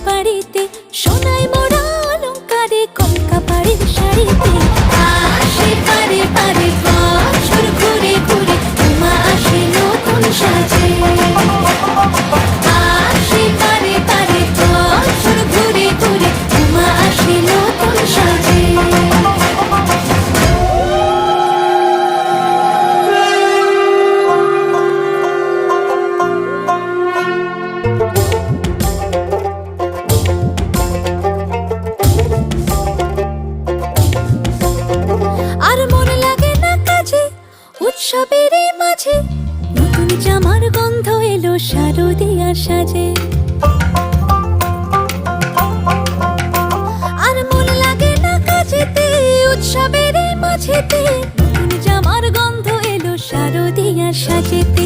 বাড়িতে, সোনায় মোড়া অলংকারে কলকা বাড়ির শাড়িতে। আসে পারে পারে বছর ঘুরে ঘুরে, উমা আসে নতুন সাজে। আসে পারে পারে বছর ঘুরে ঘুরে, উমা আসে নতুন সাজে। আর মন লাগে না কাজে, উৎসবের মাঝে নতুন জামার গন্ধ এলো শারদিয়ার সাজে। আর মন লাগে না কাজেতে, উৎসবের মাঝেতে নতুন জামার গন্ধ এলো শারদিয়ার সাজেতে।